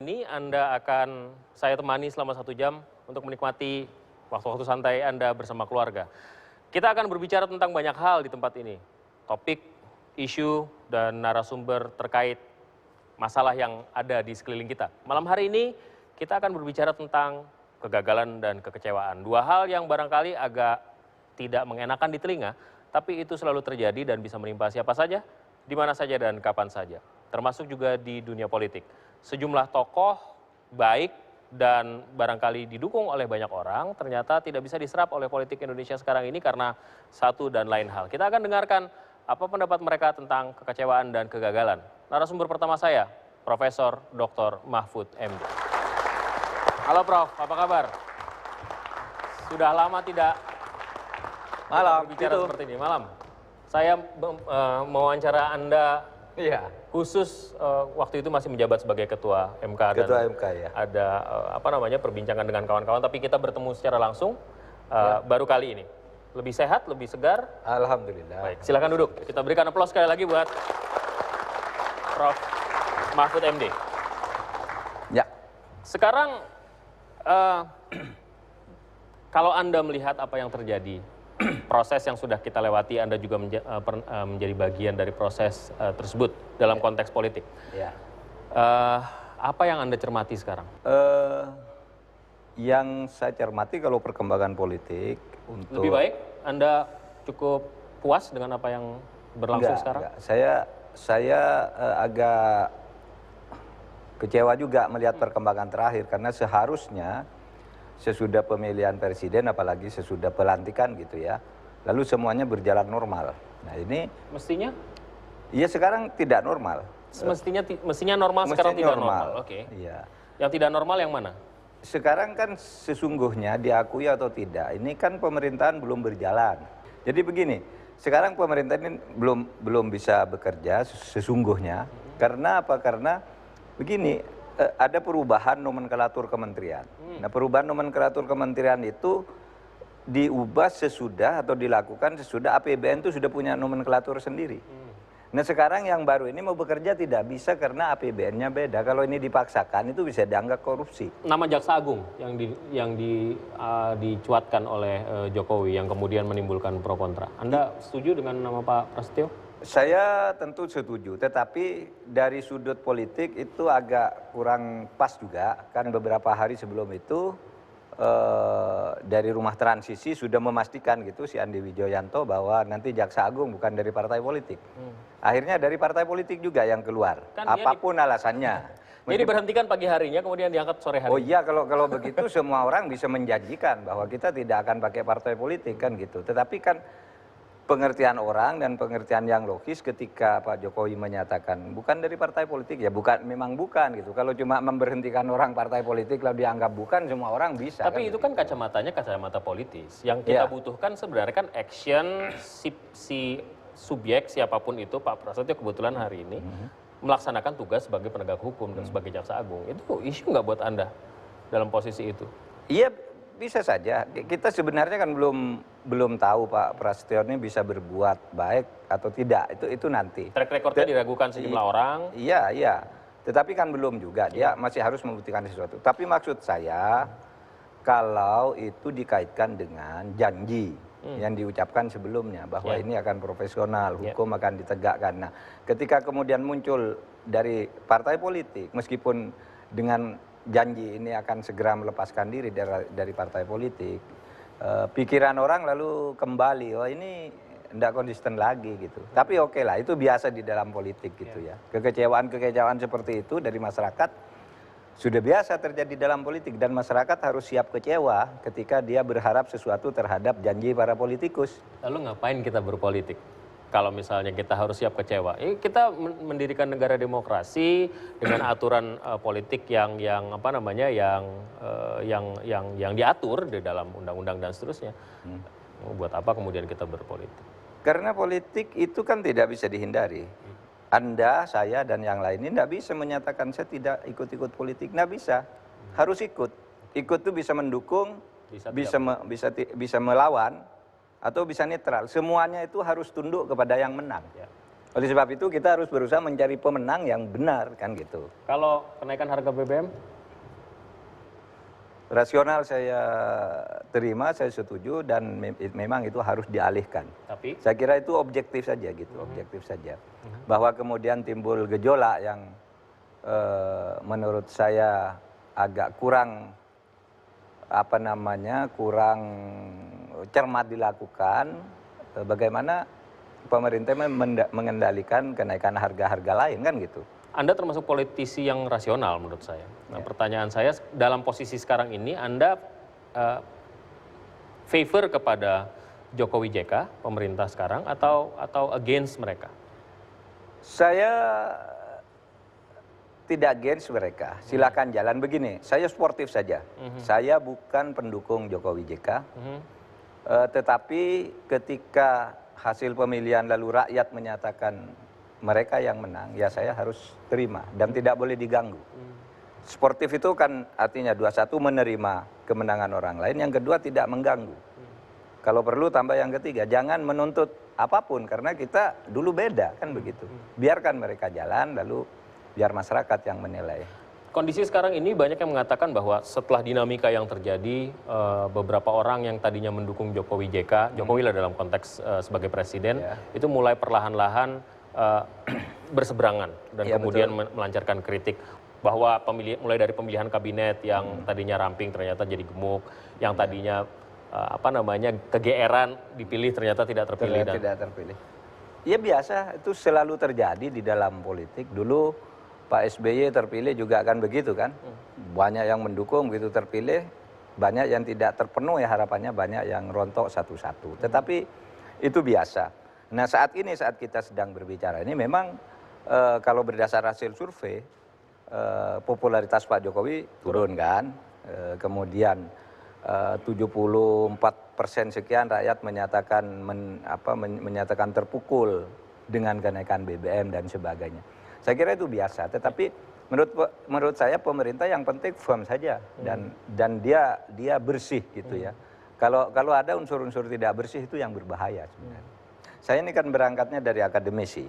ini saya temani selama 1 jam untuk menikmati waktu-waktu santai Anda bersama keluarga. Kita akan berbicara tentang banyak hal di tempat ini. Topik, isu, dan narasumber terkait masalah yang ada di sekeliling kita. Malam hari ini kita akan berbicara tentang kegagalan dan kekecewaan. 2 hal yang barangkali agak tidak mengenakan di telinga, tapi itu selalu terjadi dan bisa menimpa siapa saja, di mana saja dan kapan saja. Termasuk juga di dunia politik. Sejumlah tokoh baik dan barangkali didukung oleh banyak orang, ternyata tidak bisa diserap oleh politik Indonesia sekarang ini karena satu dan lain hal. Kita akan dengarkan apa pendapat mereka tentang kekecewaan dan kegagalan. Narasumber pertama saya, Profesor Dr. Mahfud MD. Halo Prof, apa kabar? Sudah lama tidak berbicara seperti ini. Malam. Saya mewawancara Anda khusus waktu itu masih menjabat sebagai Ketua MK dan MK, ya. Ada perbincangan dengan kawan-kawan, tapi kita bertemu secara langsung baru kali ini. Lebih sehat, lebih segar. Alhamdulillah. Baik, silakan duduk. Kita berikan aplaus sekali lagi buat Prof. Mahfud MD. Ya. Sekarang kalau Anda melihat apa yang terjadi, proses yang sudah kita lewati, Anda juga menjadi bagian dari proses tersebut dalam konteks politik. Ya. Apa yang Anda cermati sekarang? Yang saya cermati kalau perkembangan politik untuk... Lebih baik? Anda cukup puas dengan apa yang berlangsung sekarang? Enggak. Saya agak kecewa juga melihat perkembangan terakhir, karena seharusnya sesudah pemilihan presiden, apalagi sesudah pelantikan gitu ya, lalu semuanya berjalan normal. Nah ini mestinya? Iya, sekarang tidak normal. Mestinya normal, sekarang tidak normal. Oke. Iya. Yang tidak normal yang mana? Sekarang kan sesungguhnya, diakui atau tidak, ini kan pemerintahan belum berjalan. Jadi begini, sekarang pemerintah ini belum bisa bekerja sesungguhnya. Karena apa? Karena begini, ada perubahan nomenklatur kementerian. Nah, perubahan nomenklatur kementerian itu diubah sesudah atau dilakukan sesudah APBN itu sudah punya nomenklatur sendiri. Nah, sekarang yang baru ini mau bekerja tidak bisa karena APBN-nya beda. Kalau ini dipaksakan itu bisa dianggap korupsi. Nama Jaksa Agung yang dicuatkan oleh Jokowi yang kemudian menimbulkan pro kontra. Anda setuju dengan nama Pak Prasetyo? Saya tentu setuju, tetapi dari sudut politik itu agak kurang pas juga. Kan beberapa hari sebelum itu dari rumah transisi sudah memastikan gitu si Andi Wijoyanto bahwa nanti Jaksa Agung bukan dari partai politik. Akhirnya dari partai politik juga yang keluar, kan apapun alasannya. Jadi berhentikan pagi harinya kemudian diangkat sore hari. Oh iya, kalau begitu semua orang bisa menjanjikan bahwa kita tidak akan pakai partai politik kan gitu. Tetapi kan pengertian orang dan pengertian yang logis ketika Pak Jokowi menyatakan bukan dari partai politik, ya memang bukan gitu. Kalau cuma memberhentikan orang partai politik lalu dianggap bukan, semua orang bisa. Tapi kan itu kan kacamatanya kacamata politis. Yang kita butuhkan sebenarnya kan action si subjek siapapun itu, Pak Prasetyo kebetulan hari ini melaksanakan tugas sebagai penegak hukum dan sebagai jaksa agung. Itu isu nggak buat Anda dalam posisi itu? Iya, bisa saja. Kita sebenarnya kan belum tahu Pak Prasetyo ini bisa berbuat baik atau tidak. Itu nanti. Track recordnya diragukan sejumlah orang. Iya. Tetapi kan belum juga. Dia masih harus membuktikan sesuatu. Tapi maksud saya, kalau itu dikaitkan dengan janji yang diucapkan sebelumnya bahwa ini akan profesional, hukum akan ditegakkan. Nah, ketika kemudian muncul dari partai politik, meskipun dengan janji ini akan segera melepaskan diri dari partai politik, pikiran orang lalu kembali, oh ini tidak konsisten lagi gitu. Tapi oke lah, itu biasa di dalam politik gitu ya. Kekecewaan seperti itu dari masyarakat sudah biasa terjadi dalam politik, dan masyarakat harus siap kecewa ketika dia berharap sesuatu terhadap janji para politikus. Lalu ngapain kita berpolitik? Kalau misalnya kita harus siap kecewa, kita mendirikan negara demokrasi dengan aturan politik yang diatur di dalam undang-undang dan seterusnya. Buat apa kemudian kita berpolitik? Karena politik itu kan tidak bisa dihindari. Anda, saya, dan yang lain ini tidak bisa menyatakan saya tidak ikut-ikut politik, tidak bisa. Harus ikut. Ikut itu bisa mendukung, bisa melawan, atau bisa netral. Semuanya itu harus tunduk kepada yang menang. Oleh sebab itu kita harus berusaha mencari pemenang yang benar kan gitu. Kalau kenaikan harga BBM? Rasional saya terima, saya setuju dan memang itu harus dialihkan. Tapi Saya kira itu objektif saja gitu, objektif saja. Bahwa kemudian timbul gejolak yang menurut saya agak kurang kurang cermat dilakukan. Bagaimana pemerintah mengendalikan kenaikan harga-harga lain kan gitu. Anda termasuk politisi yang rasional menurut saya. Nah, pertanyaan saya, dalam posisi sekarang ini Anda favor kepada Jokowi JK, pemerintah sekarang, atau against mereka? Saya tidak against mereka. Silakan jalan begini. Saya sportif saja. Saya bukan pendukung Jokowi JK. Tetapi ketika hasil pemilihan lalu rakyat menyatakan mereka yang menang, ya saya harus terima dan tidak boleh diganggu. Sportif itu kan artinya satu menerima kemenangan orang lain, yang kedua tidak mengganggu. Kalau perlu tambah yang ketiga, jangan menuntut apapun karena kita dulu beda kan begitu. Biarkan mereka jalan lalu biar masyarakat yang menilai. Kondisi sekarang ini banyak yang mengatakan bahwa setelah dinamika yang terjadi, beberapa orang yang tadinya mendukung Jokowi JK, Jokowi lah dalam konteks sebagai presiden, itu mulai perlahan-lahan berseberangan dan kemudian melancarkan kritik bahwa mulai dari pemilihan kabinet yang tadinya ramping ternyata jadi gemuk, yang tadinya kegeeran dipilih ternyata tidak terpilih. Tidak terpilih. Ya biasa, itu selalu terjadi di dalam politik. Dulu Pak SBY terpilih juga akan begitu kan. Banyak yang mendukung begitu terpilih, banyak yang tidak terpenuhi harapannya, banyak yang rontok satu-satu. Tetapi itu biasa. Nah saat ini, saat kita sedang berbicara ini memang kalau berdasar hasil survei, popularitas Pak Jokowi turun kan. Kemudian 74% sekian rakyat menyatakan terpukul dengan kenaikan BBM dan sebagainya. Saya kira itu biasa, tetapi menurut saya pemerintah yang penting firm saja dan dia bersih gitu ya. Kalau ada unsur-unsur tidak bersih itu yang berbahaya sebenarnya. Saya ini kan berangkatnya dari akademisi,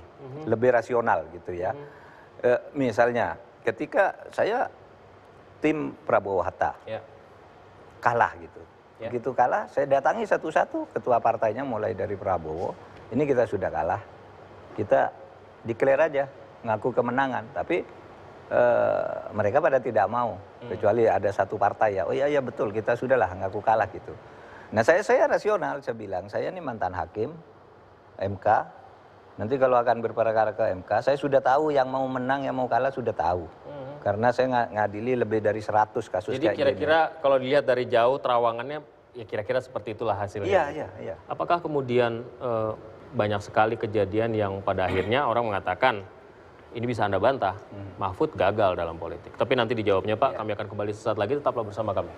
lebih rasional gitu ya. Misalnya ketika saya tim Prabowo Hatta kalah gitu. Begitu kalah, saya datangi satu-satu ketua partainya mulai dari Prabowo. Ini kita sudah kalah, kita declare aja, ngaku kemenangan. Tapi mereka pada tidak mau, kecuali ada satu partai ya. Oh iya betul, kita sudahlah ngaku kalah gitu. Nah saya rasional, saya bilang, saya ini mantan hakim MK. Nanti kalau akan berperkara ke MK, saya sudah tahu yang mau menang, yang mau kalah sudah tahu. Karena saya ngadili lebih dari 100 kasus. Jadi kira-kira kalau dilihat dari jauh terawangannya, ya kira-kira seperti itulah hasilnya. Iya. Apakah kemudian banyak sekali kejadian yang pada akhirnya orang mengatakan, ini bisa Anda bantah, Mahfud gagal dalam politik. Tapi nanti dijawabnya Pak, kami akan kembali sesaat lagi, tetaplah bersama kami.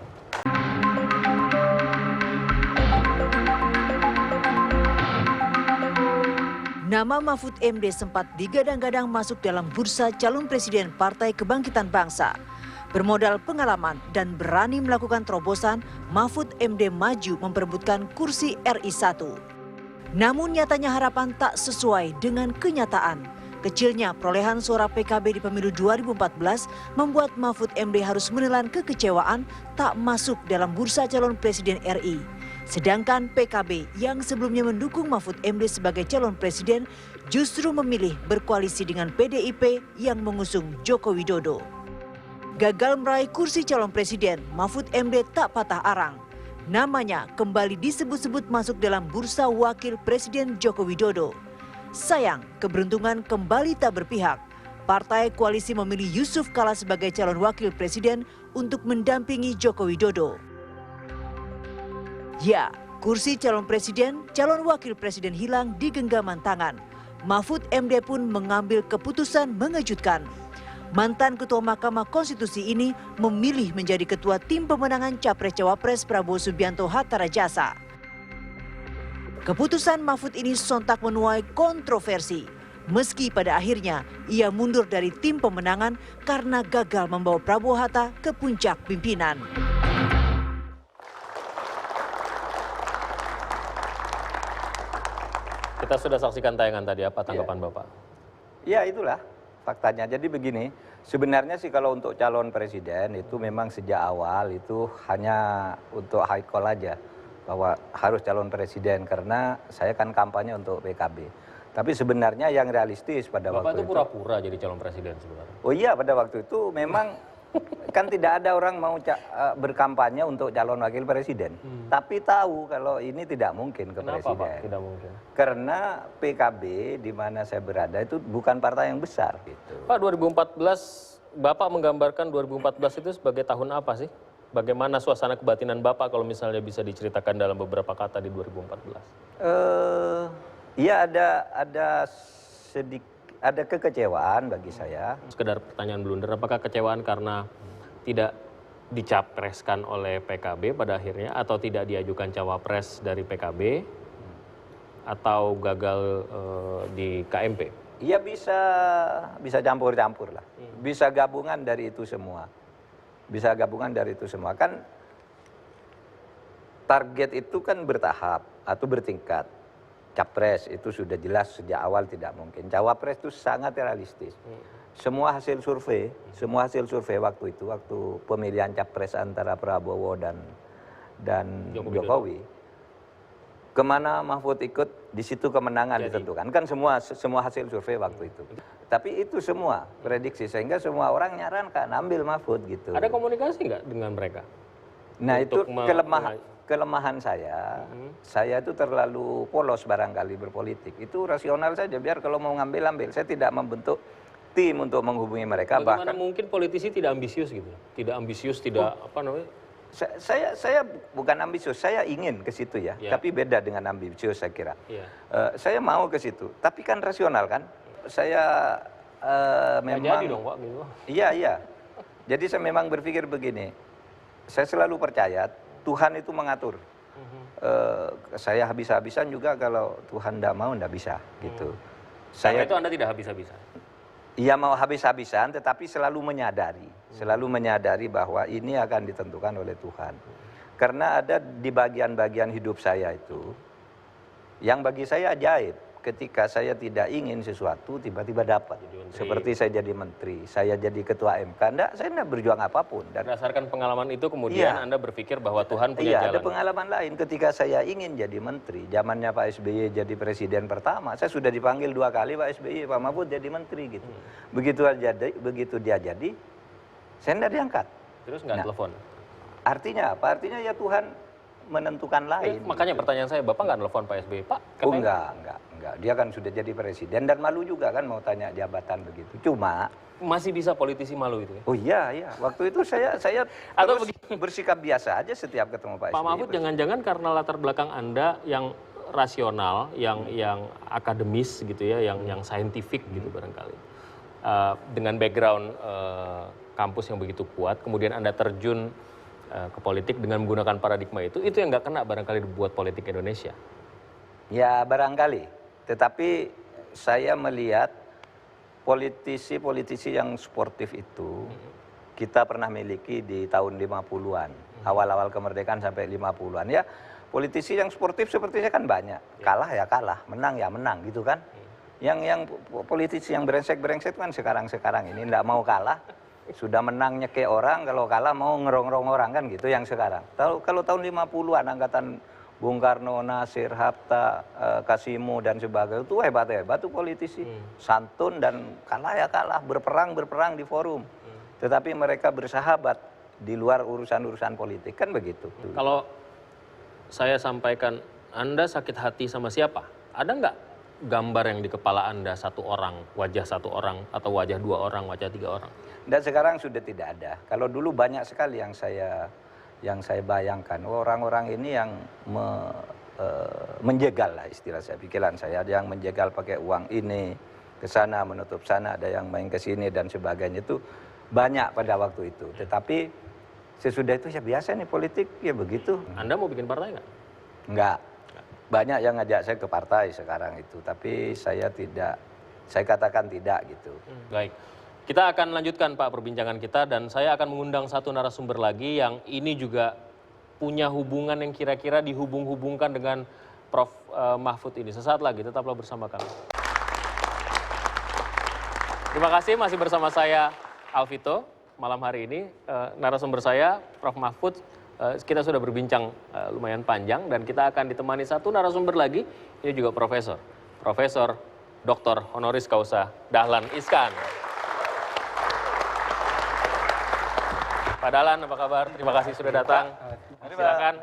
Nama Mahfud MD sempat digadang-gadang masuk dalam bursa calon presiden Partai Kebangkitan Bangsa. Bermodal pengalaman dan berani melakukan terobosan, Mahfud MD maju memperebutkan kursi RI 1. Namun nyatanya harapan tak sesuai dengan kenyataan. Kecilnya perolehan suara PKB di pemilu 2014 membuat Mahfud MD harus menelan kekecewaan tak masuk dalam bursa calon presiden RI. Sedangkan PKB yang sebelumnya mendukung Mahfud MD sebagai calon presiden justru memilih berkoalisi dengan PDIP yang mengusung Joko Widodo. Gagal meraih kursi calon presiden, Mahfud MD tak patah arang. Namanya kembali disebut-sebut masuk dalam bursa wakil presiden Joko Widodo. Sayang, keberuntungan kembali tak berpihak. Partai koalisi memilih Yusuf Kala sebagai calon wakil presiden untuk mendampingi Joko Widodo. Ya, kursi calon presiden, calon wakil presiden hilang di genggaman tangan. Mahfud MD pun mengambil keputusan mengejutkan. Mantan Ketua Mahkamah Konstitusi ini memilih menjadi Ketua Tim Pemenangan Capres-Cawapres Prabowo Subianto Hatta Rajasa. Keputusan Mahfud ini sontak menuai kontroversi. Meski pada akhirnya ia mundur dari tim pemenangan karena gagal membawa Prabowo Hatta ke puncak pimpinan. Kita Kita sudah saksikan tayangan tadi, apa tanggapan Bapak? Ya itulah faktanya. Jadi begini, sebenarnya sih kalau untuk calon presiden itu memang sejak awal itu hanya untuk high call aja. Bahwa harus calon presiden karena saya kan kampanye untuk PKB. Tapi sebenarnya yang realistis pada Bapak waktu itu pura-pura jadi calon presiden sebenarnya. Oh iya, pada waktu itu memang kan tidak ada orang mau berkampanye untuk calon wakil presiden. Tapi tahu kalau ini tidak mungkin ke Kenapa presiden. Pak? Tidak mungkin. Karena PKB di mana saya berada itu bukan partai yang besar gitu. Pak, 2014, Bapak menggambarkan 2014 itu sebagai tahun apa sih? Bagaimana suasana kebatinan Bapak kalau misalnya bisa diceritakan dalam beberapa kata di 2014? Iya ada kekecewaan bagi saya. Sekedar pertanyaan blunder, apakah kecewaan karena tidak dicapreskan oleh PKB pada akhirnya atau tidak diajukan cawapres dari PKB atau gagal di KMP? Iya bisa campur-campur lah. Bisa gabungan dari itu semua. Bisa gabungan dari itu semua. Kan target itu kan bertahap atau bertingkat. Capres itu sudah jelas sejak awal tidak mungkin. Cawapres itu sangat realistis. Semua hasil survei waktu itu, waktu pemilihan capres antara Prabowo dan Jokowi, kemana Mahfud ikut, di situ kemenangan ditentukan. Kan semua hasil survei waktu itu. Tapi itu semua prediksi, sehingga semua orang nyarankan ambil Mahfud gitu. Ada komunikasi nggak dengan mereka? Nah itu kelemahan saya itu terlalu polos barangkali berpolitik. Itu rasional saja, biar kalau mau ambil. Saya tidak membentuk tim untuk menghubungi mereka. Bagaimana mungkin politisi tidak ambisius gitu? Tidak ambisius, tidak apa namanya? Saya bukan ambisius, saya ingin ke situ ya. Tapi beda dengan ambisius saya kira. Saya mau ke situ, tapi kan rasional kan. Saya memang... jadi dong Pak gitu. Iya. Jadi saya memang berpikir begini, saya selalu percaya Tuhan itu mengatur. Saya habis-habisan juga kalau Tuhan tidak mau, tidak bisa gitu. Karena itu Anda tidak habis-habisan? Iya mau habis-habisan, tetapi selalu menyadari bahwa ini akan ditentukan oleh Tuhan. Karena ada di bagian-bagian hidup saya itu, yang bagi saya ajaib. Ketika saya tidak ingin sesuatu, tiba-tiba dapat. Seperti saya jadi menteri, saya jadi ketua MK, saya tidak berjuang apapun. Berdasarkan pengalaman itu kemudian Anda berpikir bahwa Tuhan punya jalan. Iya, ada pengalaman lain. Ketika saya ingin jadi menteri, zamannya Pak SBY jadi presiden pertama, saya sudah dipanggil 2 kali Pak SBY, Pak Mahfud jadi menteri gitu. Begitu dia jadi, saya tidak diangkat. Terus nggak telepon? Artinya apa? Artinya ya Tuhan menentukan lain. Makanya pertanyaan saya, Bapak nggak telepon Pak SBY? Pak, enggak. Dia kan sudah jadi presiden dan malu juga kan mau tanya jabatan begitu. Cuma masih bisa politisi malu itu ya? Oh iya. Waktu itu saya terus bersikap biasa aja setiap ketemu Pak SBY. Pak Mahfud jangan-jangan karena latar belakang Anda yang rasional, yang akademis gitu ya, yang saintifik gitu barangkali. Dengan background kampus yang begitu kuat, kemudian Anda terjun ke politik dengan menggunakan paradigma itu yang nggak kena barangkali dibuat politik Indonesia. Ya barangkali. Tetapi saya melihat politisi yang sportif itu kita pernah miliki di tahun 50-an. Awal-awal kemerdekaan sampai 50-an. Ya politisi yang sportif sepertinya kan banyak. Kalah ya kalah, menang ya menang gitu kan. Yang politisi yang brengsek kan sekarang ini tidak mau kalah. Sudah menang nyekek orang, kalau kalah mau ngerong-rong orang kan gitu yang sekarang. Kalau tahun 50-an angkatan Bung Karno, Nasir, Hatta, Kasimo dan sebagainya itu hebat tuh politisi. Santun dan kalah ya kalah, berperang di forum. Tetapi mereka bersahabat di luar urusan-urusan politik kan begitu. Kalau saya sampaikan, Anda sakit hati sama siapa? Ada nggak gambar yang di kepala Anda satu orang, wajah satu orang, atau wajah 2 orang, wajah 3 orang? Dan sekarang sudah tidak ada. Kalau dulu banyak sekali yang saya bayangkan, orang-orang ini yang menjegal lah istilah saya, pikiran saya. Ada yang menjegal pakai uang ini, ke sana menutup sana, ada yang main ke sini dan sebagainya, itu banyak pada waktu itu. Tetapi sesudah itu ya biasa nih politik, ya begitu. Anda mau bikin partai nggak? Enggak. Banyak yang ngajak saya ke partai sekarang itu, tapi saya katakan tidak gitu. Baik. Kita akan lanjutkan Pak perbincangan kita, dan saya akan mengundang satu narasumber lagi yang ini juga punya hubungan yang kira-kira dihubung-hubungkan dengan Prof. Mahfud ini. Sesaat lagi, tetaplah bersama kami. Terima kasih masih bersama saya Alvito malam hari ini. Narasumber saya Prof. Mahfud. Kita sudah berbincang lumayan panjang dan kita akan ditemani satu narasumber lagi. Ini juga Profesor Dr. Honoris Causa Dahlan Iskan. Pak Dahlan, apa kabar? Terima kasih sudah datang. Silakan.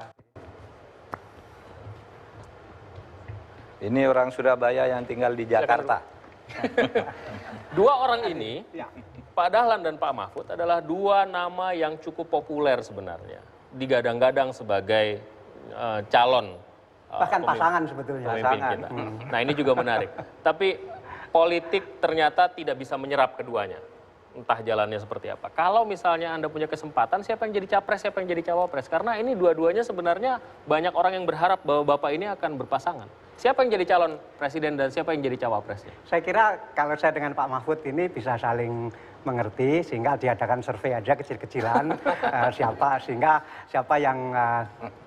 Ini orang Surabaya yang tinggal di Jakarta. Dua orang ini, Pak Dahlan dan Pak Mahfud adalah dua nama yang cukup populer sebenarnya. Digadang-gadang sebagai calon. Bahkan pasangan sebetulnya. Pemimpin kita. Nah ini juga menarik. Tapi politik ternyata tidak bisa menyerap keduanya. Entah jalannya seperti apa. Kalau misalnya Anda punya kesempatan, siapa yang jadi capres, siapa yang jadi cawapres? Karena ini dua-duanya sebenarnya banyak orang yang berharap bahwa Bapak ini akan berpasangan. Siapa yang jadi calon presiden dan siapa yang jadi cawapresnya? Saya kira kalau saya dengan Pak Mahfud ini bisa saling mengerti sehingga diadakan survei aja kecil-kecilan siapa yang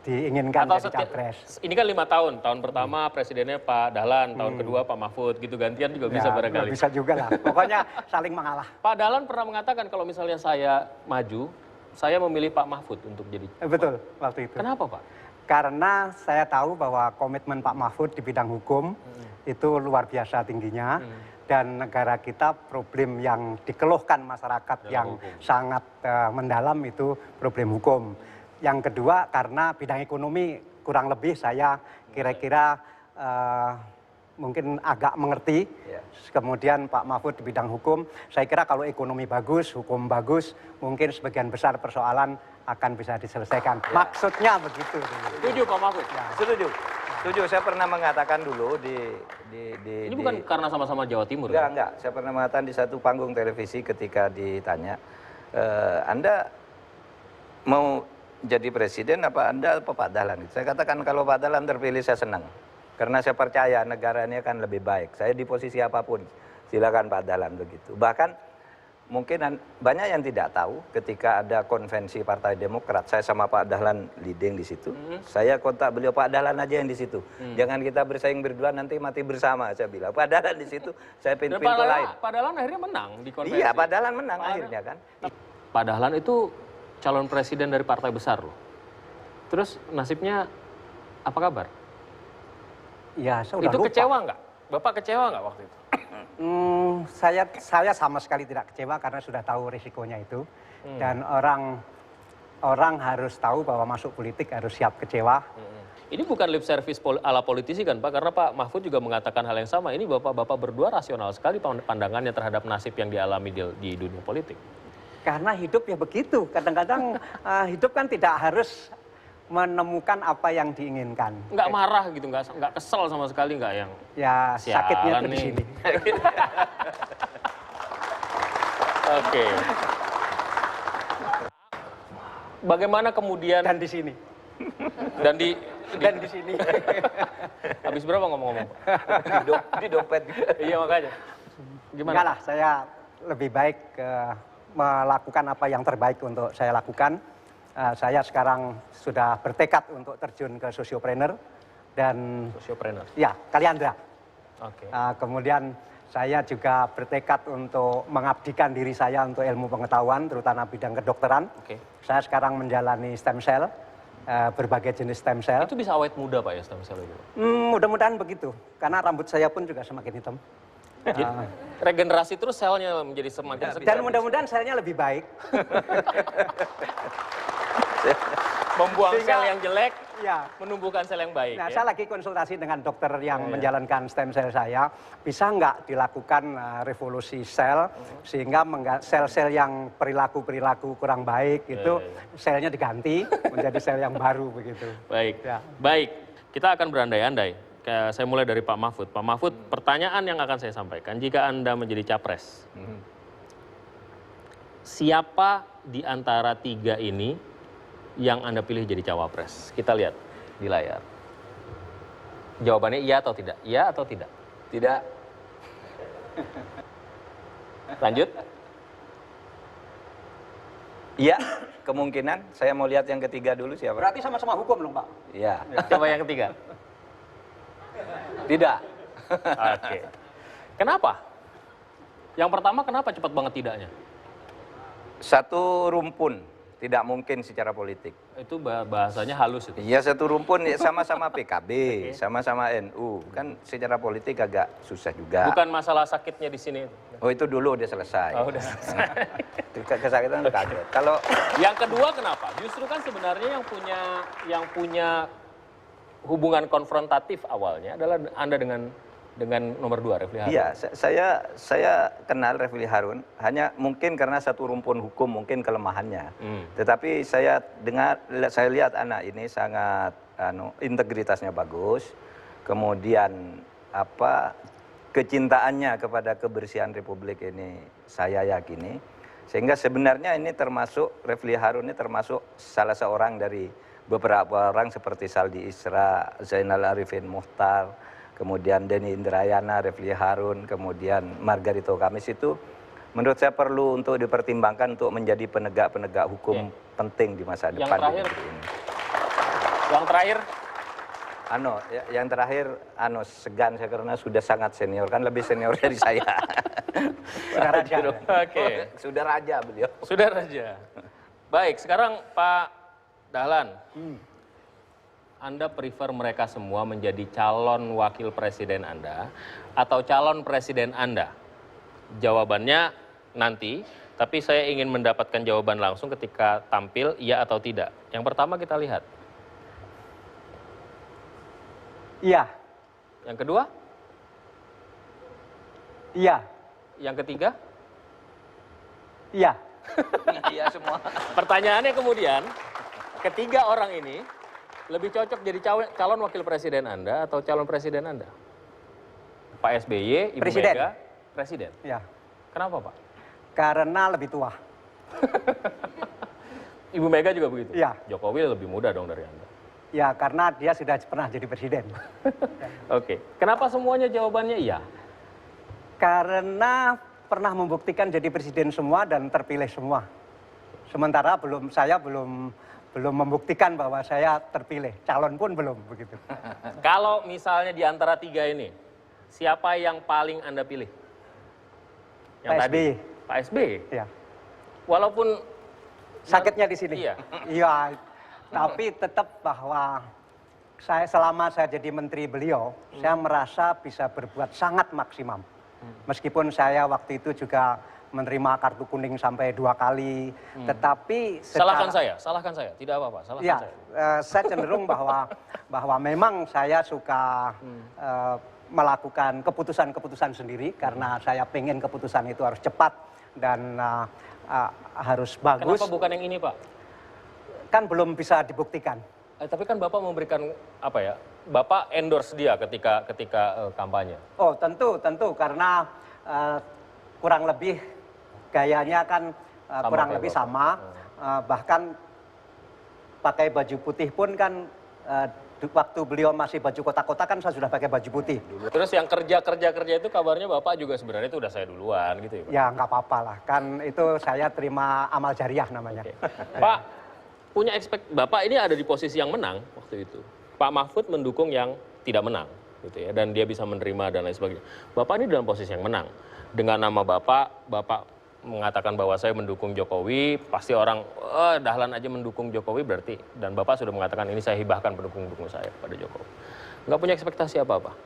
diinginkan jadi capres. Ini kan 5 tahun. Tahun pertama presidennya Pak Dahlan, tahun kedua Pak Mahfud. Gitu gantian juga bisa barangkali. Bisa juga lah. Pokoknya saling mengalah. Pak Dahlan pernah mengatakan kalau misalnya saya maju, saya memilih Pak Mahfud untuk jadi. Betul waktu itu. Kenapa Pak? Karena saya tahu bahwa komitmen Pak Mahfud di bidang hukum itu luar biasa tingginya. Dan negara kita problem yang dikeluhkan masyarakat yang sangat mendalam itu problem hukum. Yang kedua karena bidang ekonomi kurang lebih saya kira-kira mungkin agak mengerti. Kemudian Pak Mahfud di bidang hukum, saya kira kalau ekonomi bagus, hukum bagus, mungkin sebagian besar persoalan akan bisa diselesaikan. Maksudnya begitu. Setuju Pak Mahfud? Ya. Setuju. Saya pernah mengatakan dulu Ini bukan karena sama-sama Jawa Timur. Enggak. Saya pernah mengatakan di satu panggung televisi ketika ditanya, Anda mau jadi presiden apa Anda apa Pak Dahlan? Saya katakan kalau Pak Dahlan terpilih saya senang. Karena saya percaya negara ini akan lebih baik. Saya di posisi apapun, silakan Pak Dahlan begitu. Bahkan mungkin banyak yang tidak tahu ketika ada konvensi Partai Demokrat, saya sama Pak Dahlan leading di situ. Saya kontak beliau, Pak Dahlan aja yang di situ. Jangan kita bersaing berdua nanti mati bersama, saya bilang. Pak Dahlan di situ, saya pintu lain. Pak Dahlan akhirnya menang di konvensi. Iya, Pak Dahlan menang akhirnya kan. Pak Dahlan itu calon presiden dari partai besar loh. Terus nasibnya apa kabar? Ya, saya udah Itu lupa. kecewa nggak? Bapak kecewa nggak waktu itu? Saya sama sekali tidak kecewa karena sudah tahu risikonya itu. Dan orang harus tahu bahwa masuk politik harus siap kecewa. Ini bukan lip service ala politisi kan Pak? Karena Pak Mahfud juga mengatakan hal yang sama. Ini bapak-bapak berdua rasional sekali pandangannya terhadap nasib yang dialami di dunia politik. Karena hidup ya begitu. Kadang-kadang hidup kan tidak harus menemukan apa yang diinginkan. Nggak marah gitu, nggak kesel sama sekali, nggak yang ya sakitnya tuh di nih. sini. Oke. Bagaimana kemudian Dan di sini. dan di sini. habis berapa ngomong-ngomong? Di dompet. Iya makanya. Gimana? Enggak lah, saya lebih baik melakukan apa yang terbaik untuk saya lakukan. Saya sekarang sudah bertekad untuk terjun ke sosiopreneur dan Sosiopreneur. ya Kaliandra. Oke. Kemudian saya juga bertekad untuk mengabdikan diri saya untuk ilmu pengetahuan, terutama bidang kedokteran. Oke. Saya sekarang menjalani stem cell, berbagai jenis stem cell. Itu bisa awet muda Pak ya stem cell itu? Mudah-mudahan begitu, karena rambut saya pun juga semakin hitam. Jadi, regenerasi terus selnya menjadi semakin segar. Dan mudah-mudahan selnya lebih baik. Membuang sel yang jelek, Ya. menumbuhkan sel yang baik. Nah, Ya? saya lagi konsultasi dengan dokter yang menjalankan stem cell saya. Bisa nggak dilakukan revolusi sel sehingga sel-sel yang perilaku kurang baik itu selnya diganti menjadi sel yang baru begitu. Baik, Ya. baik. Kita akan berandai-andai. Saya mulai dari Pak Mahfud. Pak Mahfud, pertanyaan yang akan saya sampaikan, jika Anda menjadi capres, siapa di antara tiga ini yang Anda pilih jadi cawapres? Kita lihat di layar. Jawabannya iya atau tidak? Iya atau tidak? Tidak. Lanjut. Iya, kemungkinan. Saya mau lihat yang ketiga dulu siapa. Berarti sama-sama hukum dong, Pak? Iya. Coba yang ketiga. Tidak. Oke. Kenapa? Yang pertama, kenapa cepat banget tidaknya? Satu rumpun, tidak mungkin secara politik. Itu bahasanya halus itu. Iya, satu rumpun ya, sama-sama PKB, sama-sama NU. Kan secara politik agak susah juga. Bukan masalah sakitnya di sini. Oh, itu dulu udah selesai. Oh, udah selesai. Kesakitan udah kaget. Kalau Yang kedua kenapa? Justru kan sebenarnya yang punya hubungan konfrontatif awalnya adalah Anda dengan nomor 2, Refli Harun. iya, saya kenal Refli Harun hanya mungkin karena satu rumpun hukum mungkin kelemahannya. Tetapi saya lihat anak ini sangat integritasnya bagus. Kemudian kecintaannya kepada kebersihan Republik ini saya yakini. Sehingga sebenarnya ini Refli Harun ini termasuk salah seorang dari beberapa orang seperti Saldi Isra, Zainal Arifin Muchtar, kemudian Denny Indrayana, Refli Harun, kemudian Margarito Kamis itu menurut saya perlu untuk dipertimbangkan untuk menjadi penegak-penegak hukum penting di masa depan. Yang terakhir? Yang terakhir segan saya karena sudah sangat senior, kan lebih senior dari saya. Sudah raja. Oke. Sudah raja beliau. Sudah raja. Baik, sekarang Pak Dahlan. Anda prefer mereka semua menjadi calon wakil presiden Anda atau calon presiden Anda? Jawabannya nanti, tapi saya ingin mendapatkan jawaban langsung ketika tampil, iya atau tidak. Yang pertama kita lihat. Iya. Yang kedua? Iya. Yang ketiga? Iya. Iya semua. Pertanyaannya kemudian, ketiga orang ini lebih cocok jadi calon wakil presiden Anda atau calon presiden Anda? Pak SBY, Ibu Presiden. Mega, presiden. Iya. Kenapa, Pak? Karena lebih tua. Ibu Mega juga begitu? Iya. Jokowi lebih muda dong dari Anda. Ya, karena dia sudah pernah jadi presiden. Oke. Kenapa semuanya jawabannya iya? Karena pernah membuktikan jadi presiden semua dan terpilih semua. Sementara saya belum membuktikan bahwa saya terpilih. Calon pun belum begitu. Kalau misalnya di antara tiga ini, siapa yang paling Anda pilih? Yang Pak tadi? SBY. Pak SBY? Ya. Walaupun Sakitnya di sini. Iya. Iya. Tapi tetap bahwa selama saya jadi menteri beliau, saya merasa bisa berbuat sangat maksimum. Meskipun saya waktu itu juga menerima kartu kuning sampai 2 kali, tetapi salahkan saya, tidak apa-apa, salahkan ya, saya. saya cenderung bahwa memang saya suka melakukan keputusan-keputusan sendiri karena saya pengen keputusan itu harus cepat dan harus bagus. Kenapa bukan yang ini, Pak? Kan belum bisa dibuktikan. Tapi kan Bapak memberikan apa ya? Bapak endorse dia ketika kampanye. Oh, tentu karena kurang lebih gayanya kan kurang lebih Bapak. sama. Bahkan pakai baju putih pun kan waktu beliau masih baju kotak-kotak kan saya sudah pakai baju putih. Terus yang kerja itu kabarnya Bapak juga sebenarnya itu udah saya duluan gitu ya, Pak? Ya nggak apa-apa lah, kan itu saya terima amal jariah namanya. Oke. Pak, punya Bapak ini ada di posisi yang menang waktu itu. Pak Mahfud mendukung yang tidak menang, gitu ya, dan dia bisa menerima dan lain sebagainya. Bapak ini dalam posisi yang menang. Dengan nama Bapak mengatakan bahwa saya mendukung Jokowi, pasti orang, Dahlan aja mendukung Jokowi berarti, dan Bapak sudah mengatakan ini saya hibahkan pendukung-pendukung saya pada Jokowi. Nggak punya ekspektasi apa-apa?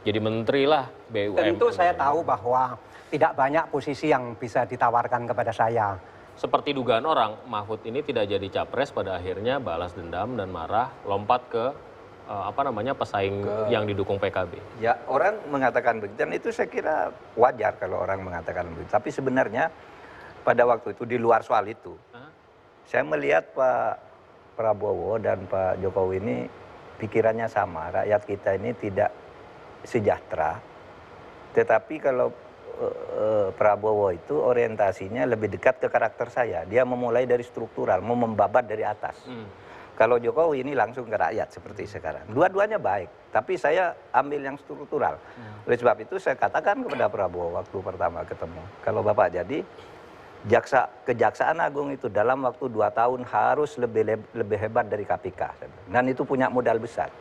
Jadi menteri lah, BUMN. Tentu saya tahu bahwa tidak banyak posisi yang bisa ditawarkan kepada saya. Seperti dugaan orang, Mahfud ini tidak jadi capres, pada akhirnya balas dendam dan marah, lompat ke pesaing yang didukung PKB. Ya, orang mengatakan begitu, dan itu saya kira wajar kalau orang mengatakan begitu. Tapi sebenarnya pada waktu itu di luar soal itu, saya melihat Pak Prabowo dan Pak Jokowi ini pikirannya sama. Rakyat kita ini tidak sejahtera. Tetapi kalau Prabowo itu orientasinya lebih dekat ke karakter saya. Dia memulai dari struktural, mau membabat dari atas. Kalau Jokowi ini langsung ke rakyat seperti sekarang. Dua-duanya baik, tapi saya ambil yang struktural. Oleh sebab itu saya katakan kepada Prabowo waktu pertama ketemu, kalau Bapak jadi Kejaksaan Agung itu dalam waktu 2 tahun harus lebih hebat dari KPK. Dan itu punya modal besar.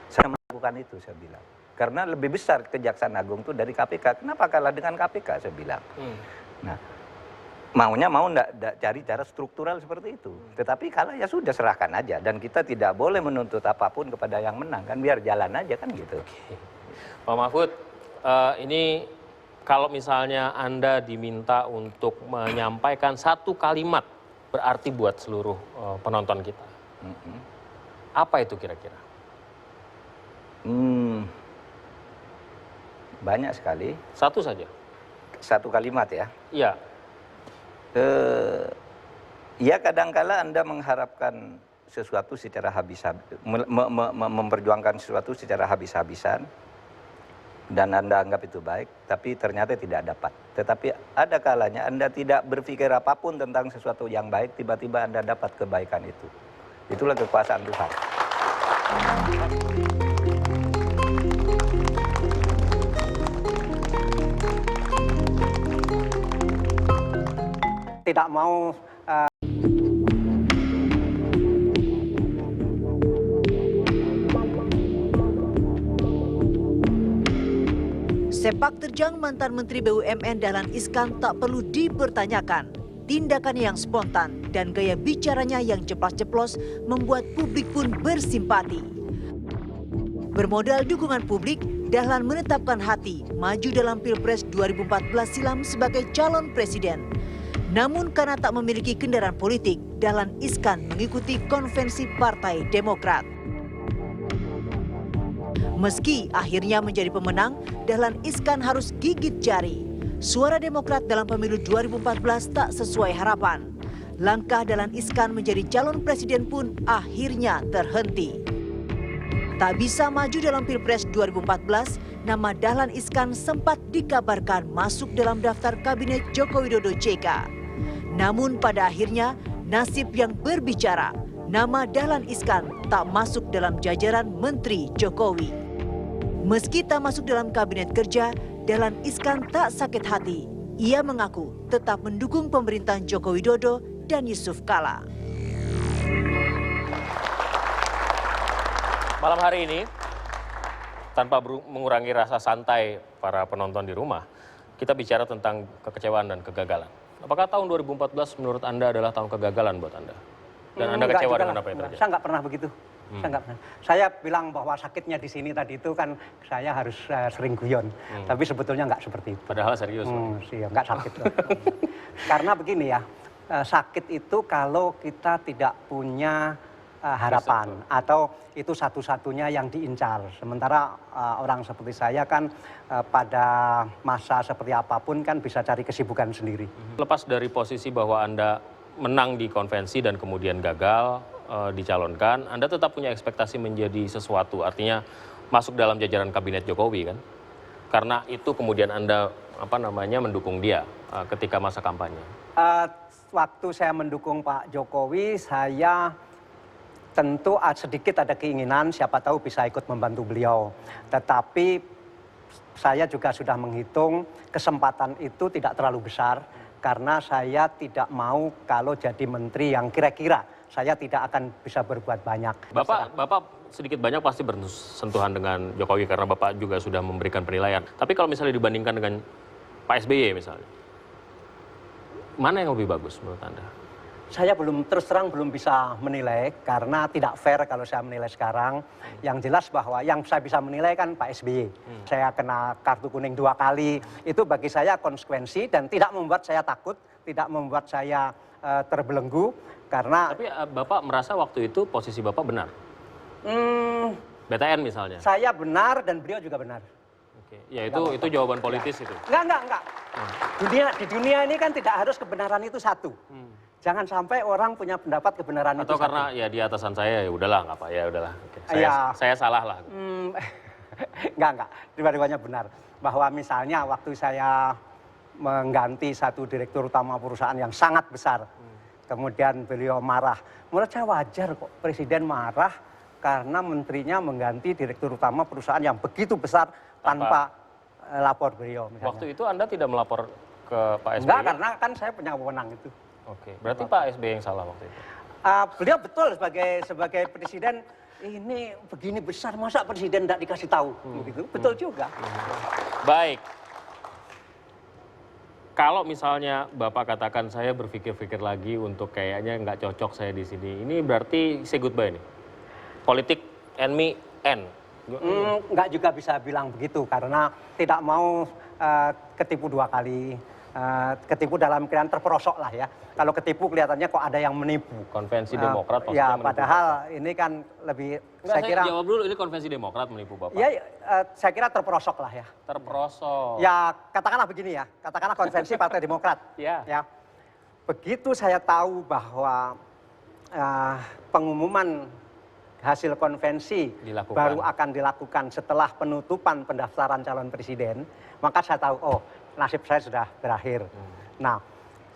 Saya melakukan itu, saya bilang. Karena lebih besar Kejaksaan Agung itu dari KPK. Kenapa kalah dengan KPK, saya bilang. Nah, maunya mau enggak cari cara struktural seperti itu. Tetapi kalah ya sudah, serahkan aja. Dan kita tidak boleh menuntut apapun kepada yang menang, kan biar jalan aja kan gitu. Pak Mahfud, ini kalau misalnya Anda diminta untuk menyampaikan satu kalimat berarti buat seluruh penonton kita. Apa itu kira-kira? Banyak sekali. Satu saja? Satu kalimat ya? Iya. Ya kadangkala Anda mengharapkan sesuatu secara memperjuangkan sesuatu secara habis-habisan, dan Anda anggap itu baik, tapi ternyata tidak dapat. Tetapi ada kalanya Anda tidak berpikir apapun tentang sesuatu yang baik, tiba-tiba Anda dapat kebaikan itu. Itulah kekuasaan Tuhan. Tidak mau Sepak terjang mantan Menteri BUMN Dahlan Iskan tak perlu dipertanyakan. Tindakannya yang spontan dan gaya bicaranya yang ceplas-ceplos membuat publik pun bersimpati. Bermodal dukungan publik, Dahlan menetapkan hati maju dalam Pilpres 2014 silam sebagai calon presiden. Namun karena tak memiliki kendaraan politik, Dahlan Iskan mengikuti konvensi Partai Demokrat. Meski akhirnya menjadi pemenang, Dahlan Iskan harus gigit jari. Suara Demokrat dalam pemilu 2014 tak sesuai harapan. Langkah Dahlan Iskan menjadi calon presiden pun akhirnya terhenti. Tak bisa maju dalam Pilpres 2014, nama Dahlan Iskan sempat dikabarkan masuk dalam daftar kabinet Joko Widodo JK. Namun pada akhirnya nasib yang berbicara, nama Dahlan Iskan tak masuk dalam jajaran Menteri Jokowi. Meski tak masuk dalam kabinet kerja, Dahlan Iskan tak sakit hati. Ia mengaku tetap mendukung pemerintahan Joko Widodo dan Yusuf Kala. Malam hari ini, tanpa mengurangi rasa santai para penonton di rumah, kita bicara tentang kekecewaan dan kegagalan. Apakah tahun 2014 menurut Anda adalah tahun kegagalan buat Anda? Dan Anda kecewa dengan apa yang terjadi? Saya nggak pernah begitu. Saya nggak pernah. Saya bilang bahwa sakitnya di sini tadi itu kan saya harus sering guyon. Tapi sebetulnya nggak seperti itu. Padahal serius. Iya, nggak sakit. Karena begini ya, sakit itu kalau kita tidak punya harapan atau itu satu-satunya yang diincar. Sementara orang seperti saya kan pada masa seperti apapun kan bisa cari kesibukan sendiri. Lepas dari posisi bahwa Anda menang di konvensi dan kemudian gagal dicalonkan, Anda tetap punya ekspektasi menjadi sesuatu, artinya masuk dalam jajaran kabinet Jokowi kan? Karena itu kemudian Anda mendukung dia ketika masa kampanye. Waktu saya mendukung Pak Jokowi, saya tentu sedikit ada keinginan siapa tahu bisa ikut membantu beliau. Tetapi saya juga sudah menghitung kesempatan itu tidak terlalu besar karena saya tidak mau kalau jadi menteri yang kira-kira saya tidak akan bisa berbuat banyak. Bapak sedikit banyak pasti bersentuhan dengan Jokowi karena Bapak juga sudah memberikan penilaian. Tapi kalau misalnya dibandingkan dengan Pak SBY misalnya, mana yang lebih bagus menurut Anda? Saya terus terang belum bisa menilai karena tidak fair kalau saya menilai sekarang. Yang jelas bahwa yang saya bisa menilai kan Pak SBY. Saya kena kartu kuning 2 kali, itu bagi saya konsekuensi dan tidak membuat saya takut, tidak membuat saya terbelenggu karena. Tapi Bapak merasa waktu itu posisi Bapak benar? BTN misalnya? Saya benar dan beliau juga benar. Oke. Ya itu jawaban politis itu? Enggak. Di dunia ini kan tidak harus kebenaran itu satu. Jangan sampai orang punya pendapat kebenaran atau itu karena satu. Ya di atasan saya ya udahlah nggak apa ya udahlah. Oke. Saya salah lah. Enggak. Dua-duanya benar. Bahwa misalnya waktu saya mengganti satu direktur utama perusahaan yang sangat besar, kemudian beliau marah. Menurut saya wajar kok presiden marah karena menterinya mengganti direktur utama perusahaan yang begitu besar tanpa lapor beliau. Misalnya. Waktu itu Anda tidak melapor ke Pak SBY? Enggak, karena kan saya punya wewenang itu. Oke, berarti Pak SBY yang salah waktu itu? Beliau betul sebagai presiden ini begini besar, masa presiden tidak dikasih tahu? Begitu, betul juga. Baik. Kalau misalnya Bapak katakan saya berpikir-pikir lagi untuk kayaknya nggak cocok saya di sini, ini berarti say goodbye nih? Politik and me end? Nggak juga bisa bilang begitu, karena tidak mau ketipu dua kali. Ketipu dalam keadaan terperosok lah ya. Kalau ketipu kelihatannya kok ada yang menipu. Konvensi Demokrat Ya, menipu padahal ini kan lebih, Nggak, saya kira... jawab dulu, ini konvensi Demokrat menipu Bapak? Ya, saya kira terperosok lah ya. Terperosok. Ya, katakanlah begini ya, katakanlah konvensi Partai Demokrat. Ya. Begitu saya tahu bahwa pengumuman hasil konvensi baru akan dilakukan setelah penutupan pendaftaran calon presiden, maka saya tahu, oh, nasib saya sudah berakhir. Nah,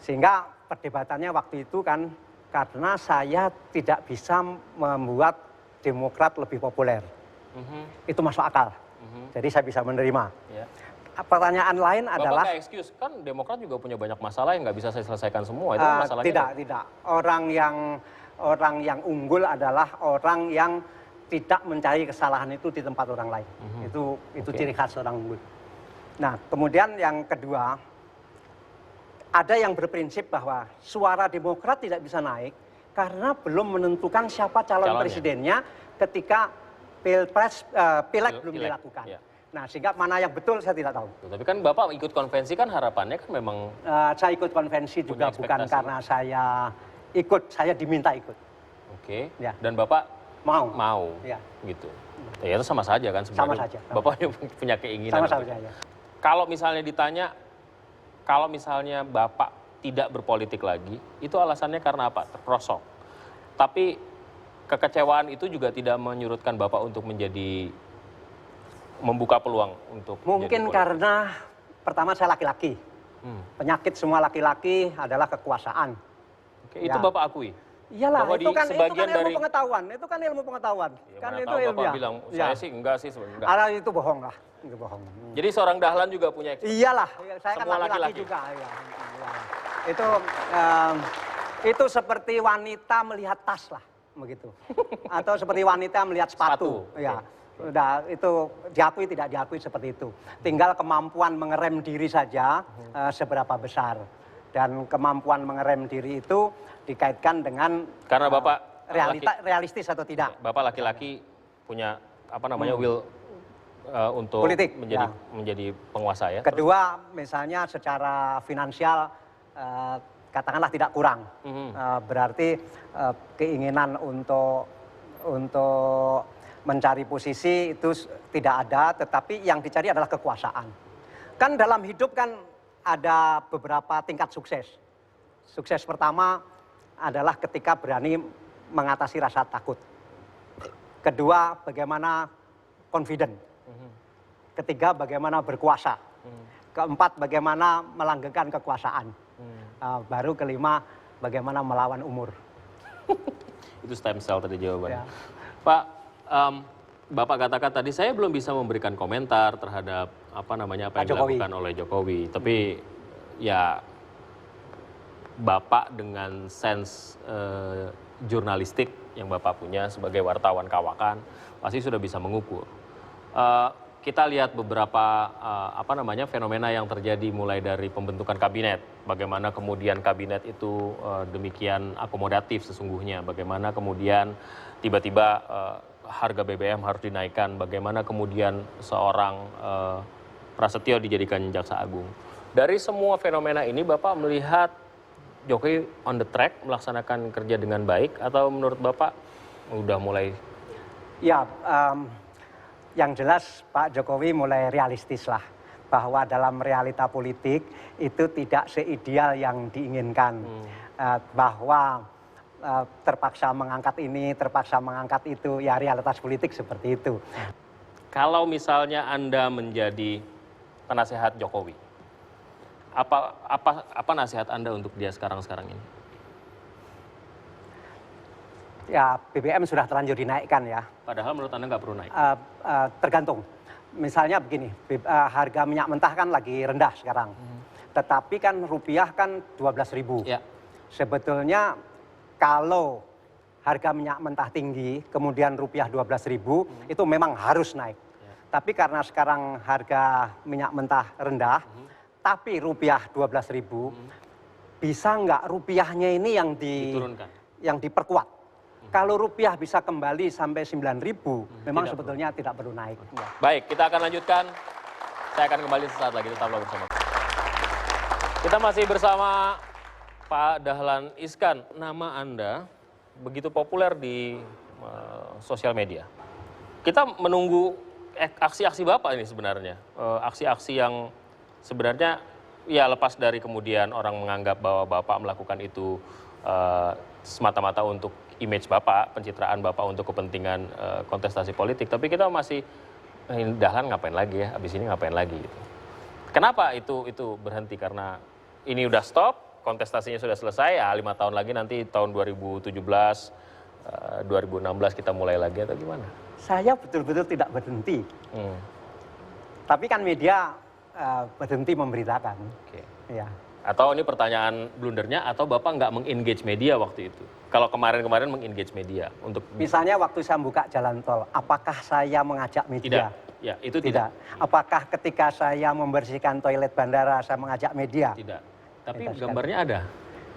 sehingga perdebatannya waktu itu kan karena saya tidak bisa membuat Demokrat lebih populer. Itu masuk akal. Jadi saya bisa menerima. Ya. Pertanyaan lain adalah... Bapak nggak excuse, kan Demokrat juga punya banyak masalah yang nggak bisa saya selesaikan semua. Itu masalahnya. Tidak. Orang yang unggul adalah orang yang tidak mencari kesalahan itu di tempat orang lain. Itu ciri khas orang unggul. Nah, kemudian yang kedua, ada yang berprinsip bahwa suara Demokrat tidak bisa naik karena belum menentukan siapa calon presidennya ketika pileg belum dilakukan. Ya. Nah, sehingga mana yang betul saya tidak tahu. Tapi kan Bapak ikut konvensi kan harapannya kan memang... saya ikut konvensi juga bukan karena saya ikut, saya diminta ikut. Oke. Ya. Dan Bapak mau. Ya. Gitu. Ya itu sama saja kan sebenarnya. Sama saja. Bapak punya keinginan. Sama saja. Kalau misalnya ditanya, kalau misalnya Bapak tidak berpolitik lagi, itu alasannya karena apa? Terperosok. Tapi kekecewaan itu juga tidak menyurutkan Bapak untuk membuka peluang untuk mungkin karena pertama saya laki-laki. Penyakit semua laki-laki adalah kekuasaan. Oke, itu Bapak akui? Iyalah, itu kan ilmu pengetahuan. Ya, kan itu ilmu. Bapak bilang, saya sih enggak sih sebenarnya. Itu bohong lah. Itu bohong. Jadi seorang Dahlan juga punya ekspertise? Iyalah, saya kan semua laki-laki juga. Ya. Itu seperti wanita melihat tas lah, begitu. Atau seperti wanita melihat sepatu. Ya. Udah, itu diakui tidak diakui seperti itu. Tinggal kemampuan mengerem diri saja seberapa besar. Dan kemampuan mengerem diri itu dikaitkan dengan karena Bapak realistis atau tidak. Bapak laki-laki punya will untuk politik, menjadi penguasa ya. Kedua, misalnya secara finansial katakanlah tidak kurang. Berarti keinginan untuk mencari posisi itu tidak ada, tetapi yang dicari adalah kekuasaan. Kan dalam hidup kan ada beberapa tingkat sukses. Sukses pertama adalah ketika berani mengatasi rasa takut. Kedua, bagaimana confident. Ketiga, bagaimana berkuasa. Keempat, bagaimana melanggengkan kekuasaan. Baru kelima, bagaimana melawan umur. Itu stem cell tadi jawabannya. Ya. Pak, Bapak katakan tadi saya belum bisa memberikan komentar terhadap apa yang dilakukan oleh Jokowi. Tapi ya Bapak dengan sense jurnalistik yang Bapak punya sebagai wartawan kawakan pasti sudah bisa mengukur. Kita lihat beberapa fenomena yang terjadi mulai dari pembentukan kabinet, bagaimana kemudian kabinet itu demikian akomodatif sesungguhnya, bagaimana kemudian tiba-tiba harga BBM harus dinaikkan, bagaimana kemudian seorang Prasetyo dijadikan jaksa agung. Dari semua fenomena ini Bapak melihat Jokowi on the track melaksanakan kerja dengan baik atau menurut Bapak udah mulai? Ya, yang jelas Pak Jokowi mulai realistis lah bahwa dalam realita politik itu tidak seideal yang diinginkan. Bahwa terpaksa mengangkat ini, terpaksa mengangkat itu, ya realitas politik seperti itu. Kalau misalnya Anda menjadi penasehat Jokowi, apa nasihat Anda untuk dia sekarang ini? Ya, BBM sudah terlanjur dinaikkan ya. Padahal menurut Anda nggak perlu naik? Tergantung. Misalnya begini, harga minyak mentah kan lagi rendah sekarang. Tetapi kan rupiah kan 12.000. Ya. Sebetulnya kalau harga minyak mentah tinggi, kemudian rupiah 12.000, itu memang harus naik. Tapi karena sekarang harga minyak mentah rendah, tapi rupiah 12.000, bisa nggak rupiahnya ini Diturunkan. yang diperkuat? Kalau rupiah bisa kembali sampai 9.000, memang Tidak sebetulnya tidak perlu naik. Ya. Baik, kita akan lanjutkan. Saya akan kembali sesaat lagi, tetaplah bersama. Kita masih bersama Pak Dahlan Iskan. Nama Anda begitu populer di sosial media. Kita menunggu aksi-aksi Bapak ini sebenarnya. Aksi-aksi yang sebenarnya ya lepas dari kemudian orang menganggap bahwa Bapak melakukan itu semata-mata untuk image Bapak, pencitraan Bapak untuk kepentingan kontestasi politik. Tapi kita masih, Dahlan ngapain lagi ya, abis ini ngapain lagi gitu. Kenapa itu berhenti? Karena ini udah stop, kontestasinya sudah selesai, ya 5 tahun lagi nanti tahun 2017, 2016 kita mulai lagi atau gimana? Saya betul-betul tidak berhenti. Tapi kan media berhenti memberitakan. Oke. Ya. Atau ini pertanyaan blundernya, atau Bapak nggak meng-engage media waktu itu? Kalau kemarin-kemarin meng-engage media untuk... Misalnya waktu saya buka jalan tol, apakah saya mengajak media? Tidak, ya itu Tidak. Apakah ketika saya membersihkan toilet bandara, saya mengajak media? Tidak. Tapi Tidak gambarnya ada.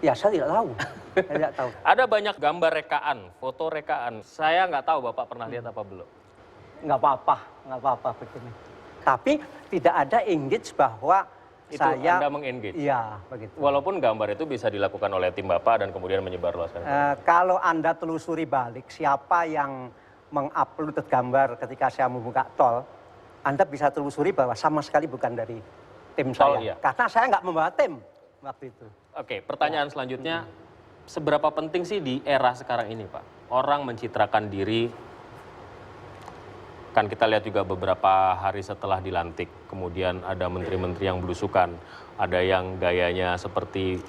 Ya, saya tidak tahu. Saya tidak tahu. Ada banyak gambar rekaan, foto rekaan. Saya nggak tahu Bapak pernah lihat apa belum. Nggak apa-apa begini. Tapi tidak ada engage bahwa Itu saya... Anda meng-engage? Iya, begitu. Walaupun gambar itu bisa dilakukan oleh tim Bapak dan kemudian menyebarluaskan. Kalau Anda telusuri balik siapa yang mengupload gambar ketika saya membuka tol, Anda bisa telusuri bahwa sama sekali bukan dari tim saya. Iya. Karena saya nggak membawa tim waktu itu. Oke, pertanyaan selanjutnya, seberapa penting sih di era sekarang ini, Pak, orang mencitrakan diri? Kan kita lihat juga beberapa hari setelah dilantik, kemudian ada menteri-menteri yang belusukan, ada yang gayanya seperti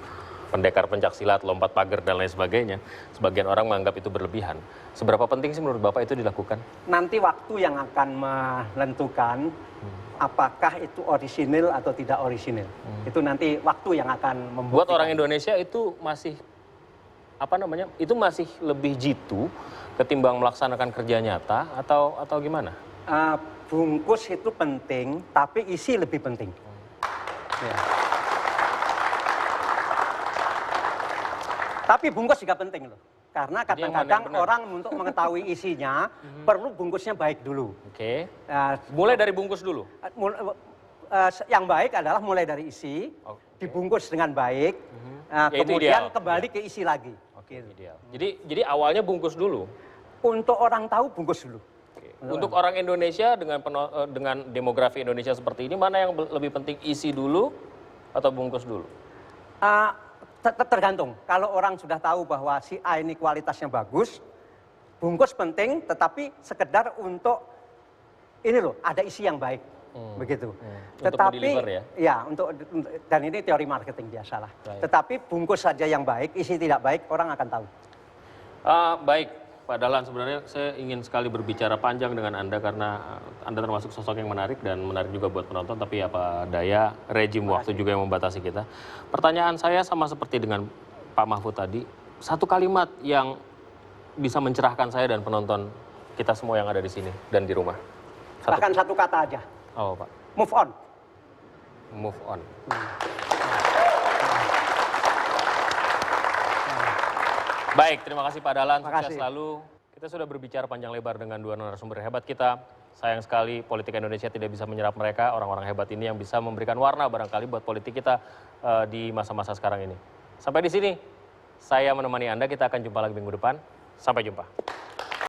pendekar pencaksilat, lompat pagar dan lain sebagainya. Sebagian orang menganggap itu berlebihan. Seberapa penting sih menurut Bapak itu dilakukan? Nanti waktu yang akan menentukan apakah itu orisinil atau tidak orisinil. Itu nanti waktu yang akan membuktikan. Buat orang Indonesia itu masih itu masih lebih jitu ketimbang melaksanakan kerja nyata atau gimana? Bungkus itu penting, tapi isi lebih penting. Ya. Tapi bungkus juga penting loh. Karena kadang-kadang orang untuk mengetahui isinya perlu bungkusnya baik dulu. Oke. Mulai dari bungkus dulu. Yang baik adalah mulai dari isi, dibungkus dengan baik, kemudian kembali ke isi lagi. Oke, ideal. Jadi awalnya bungkus dulu. Untuk orang tahu bungkus dulu. Untuk orang Indonesia dengan demografi Indonesia seperti ini, mana yang lebih penting, isi dulu atau bungkus dulu? Tergantung. Kalau orang sudah tahu bahwa si A ini kualitasnya bagus, bungkus penting, tetapi sekedar untuk ini loh, ada isi yang baik, begitu. Untuk tetapi mendeliver ya? Ya, dan ini teori marketing biasalah. Baik. Tetapi bungkus saja yang baik, isi tidak baik, orang akan tahu. Baik. Pak Dahlan, sebenarnya saya ingin sekali berbicara panjang dengan Anda karena Anda termasuk sosok yang menarik dan menarik juga buat penonton, tapi apa daya rejim waktu juga yang membatasi kita. Pertanyaan saya sama seperti dengan Pak Mahfud tadi, satu kalimat yang bisa mencerahkan saya dan penonton kita semua yang ada di sini dan di rumah. Bahkan satu kata aja. Oh, Pak. Move on. Move on. Baik, terima kasih Pak Dahlan, sukses selalu. Kita sudah berbicara panjang lebar dengan dua narasumber hebat kita. Sayang sekali politik Indonesia tidak bisa menyerap mereka, orang-orang hebat ini yang bisa memberikan warna barangkali buat politik kita di masa-masa sekarang ini. Sampai di sini, saya menemani Anda, kita akan jumpa lagi minggu depan. Sampai jumpa.